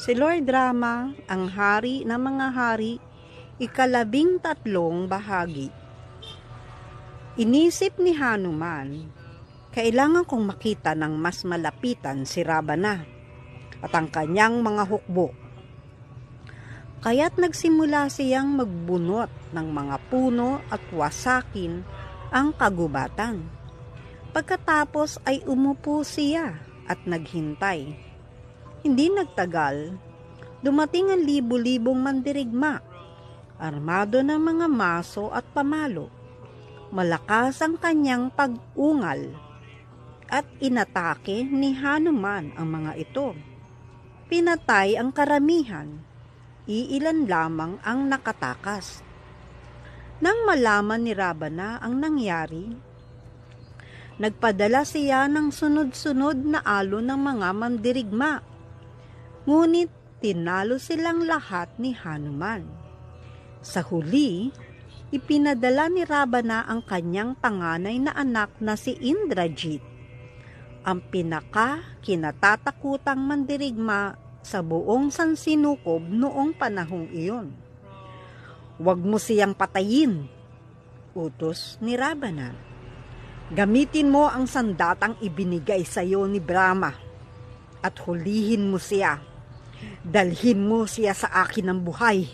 Si Lord Rama, ang hari ng mga hari, 13 bahagi. Inisip ni Hanuman, kailangan kong makita ng mas malapitan si Ravana at ang kanyang mga hukbo. Kaya't nagsimula siyang magbunot ng mga puno at wasakin ang kagubatan. Pagkatapos ay umupo siya at naghintay. Hindi nagtagal, dumating ang libu-libong mandirigma, armado ng mga maso at pamalo. Malakas ang kanyang pag-ungal at inatake ni Hanuman ang mga ito. Pinatay ang karamihan, iilan lamang ang nakatakas. Nang malaman ni Ravana ang nangyari, nagpadala siya ng sunod-sunod na alon ng mga mandirigma. Ngunit tinalo silang lahat ni Hanuman. Sa huli, ipinadala ni Ravana ang kanyang panganay na anak na si Indrajit, ang pinaka-kinatatakutang mandirigma sa buong sansinukob noong panahong iyon. "Huwag mo siyang patayin," utos ni Ravana. "Gamitin mo ang sandatang ibinigay sa iyo ni Brahma at hulihin mo siya. Dalhin mo siya sa akin ng buhay."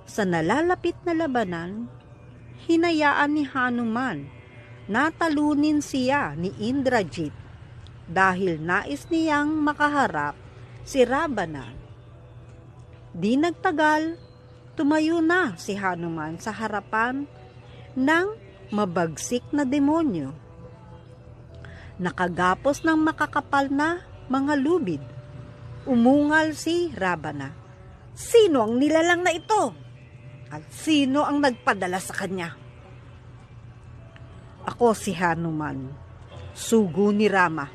Sa nalalapit na labanan, hinayaan ni Hanuman na talunin siya ni Indrajit dahil nais niyang makaharap si Ravana. Di nagtagal, tumayo na si Hanuman sa harapan ng mabagsik na demonyo. Nakagapos ng makakapal na mga lubid, umungal si Ravana. "Sino ang nilalang na ito? At sino ang nagpadala sa kanya?" "Ako si Hanuman," sugo ni Rama.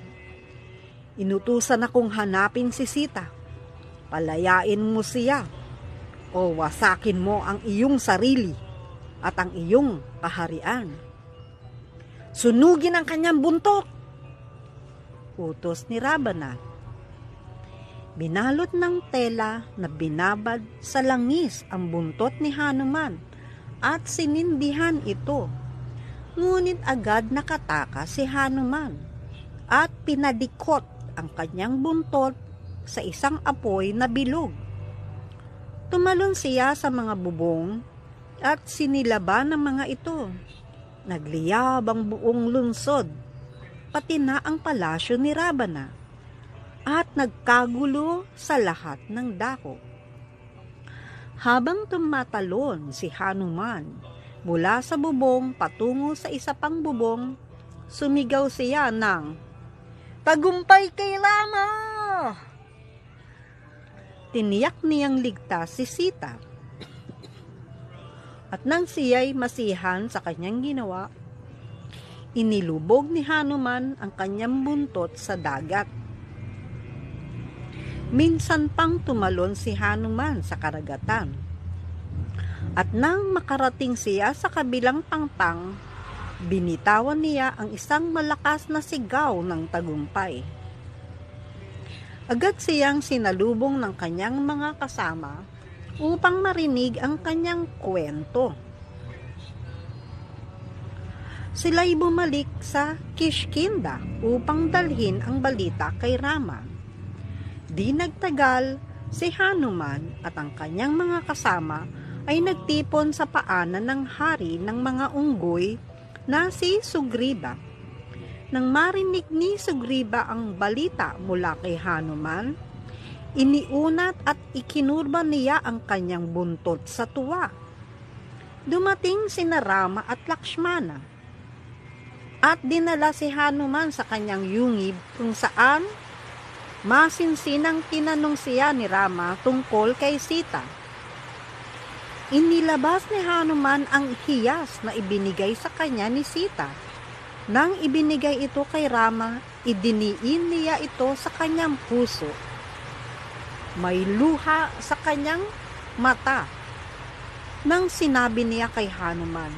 "Inutusan akong hanapin si Sita. Palayain mo siya o wasakin mo ang iyong sarili at ang iyong kaharian. Sunugin ang kanyang buntot," utos ni Ravana. Binalot ng tela na binabad sa langis ang buntot ni Hanuman at sinindihan ito. Ngunit agad nakatakas si Hanuman at pinadikot ang kanyang buntot sa isang apoy na bilog. Tumalon siya sa mga bubong at sinilaban ng mga ito. Nagliyab ang buong lungsod, pati na ang palasyo ni Ravana, at nagkagulo sa lahat ng dako. Habang tumatalon si Hanuman mula sa bubong patungo sa isa pang bubong, sumigaw siya ng, "Tagumpay kay Rama!" Tiniyak niyang ligtas si Sita. At nang siya'y masihan sa kanyang ginawa, inilubog ni Hanuman ang kanyang buntot sa dagat. Minsan pang tumalon si Hanuman sa karagatan. At nang makarating siya sa kabilang pangpang, binitawan niya ang isang malakas na sigaw ng tagumpay. Agad siyang sinalubong ng kanyang mga kasama upang marinig ang kanyang kwento. Sila'y bumalik sa Kishkinda upang dalhin ang balita kay Rama. Di nagtagal, si Hanuman at ang kanyang mga kasama ay nagtipon sa paanan ng hari ng mga unggoy na si Sugriva. Nang marinig ni Sugriva ang balita mula kay Hanuman, iniunat at ikinurba niya ang kanyang buntot sa tuwa. Dumating sina Rama at Lakshmana at dinala si Hanuman sa kanyang yungib kung saan masinsinang tinanong siya ni Rama tungkol kay Sita. Inilabas ni Hanuman ang hiyas na ibinigay sa kanya ni Sita. Nang ibinigay ito kay Rama, idiniin niya ito sa kanyang puso. May luha sa kanyang mata. Nang sinabi niya kay Hanuman,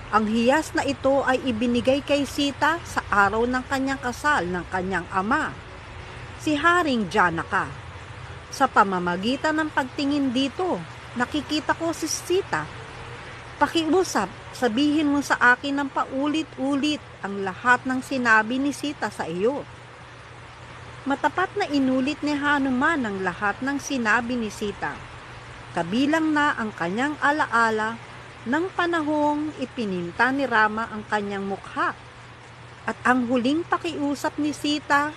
ang hiyas na ito ay ibinigay kay Sita sa araw ng kanyang kasal ng kanyang ama, si Haring Janaka. Sa pamamagitan ng pagtingin dito, nakikita ko si Sita. Pakiusap, sabihin mo sa akin ng paulit-ulit ang lahat ng sinabi ni Sita sa iyo. Matapat na inulit ni Hanuman ang lahat ng sinabi ni Sita, kabilang na ang kanyang alaala ng panahong ipininta ni Rama ang kanyang mukha, at ang huling pakiusap ni Sita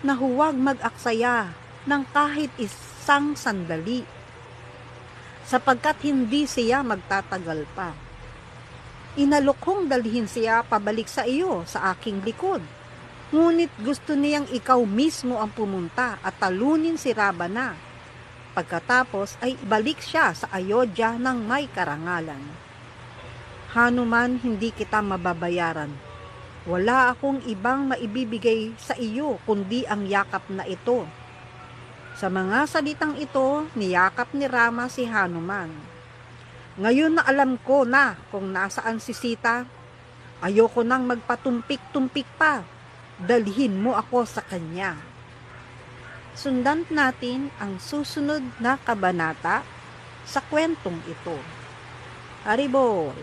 na huwag mag-aksaya ng kahit isang sandali, sapagkat hindi siya magtatagal pa. Inalok kong dalhin siya pabalik sa iyo sa aking likod, ngunit gusto niyang ikaw mismo ang pumunta at talunin si Ravana. Pagkatapos ay ibalik siya sa Ayodhya ng may karangalan. Hanuman, hindi kita mababayaran. Wala akong ibang maibibigay sa iyo kundi ang yakap na ito. Sa mga salitang ito, niyakap ni Rama si Hanuman. Ngayon na alam ko na kung nasaan si Sita, ayoko nang magpatumpik-tumpik pa. Dalhin mo ako sa kanya. Sundan natin ang susunod na kabanata sa kwentong ito. Haribol!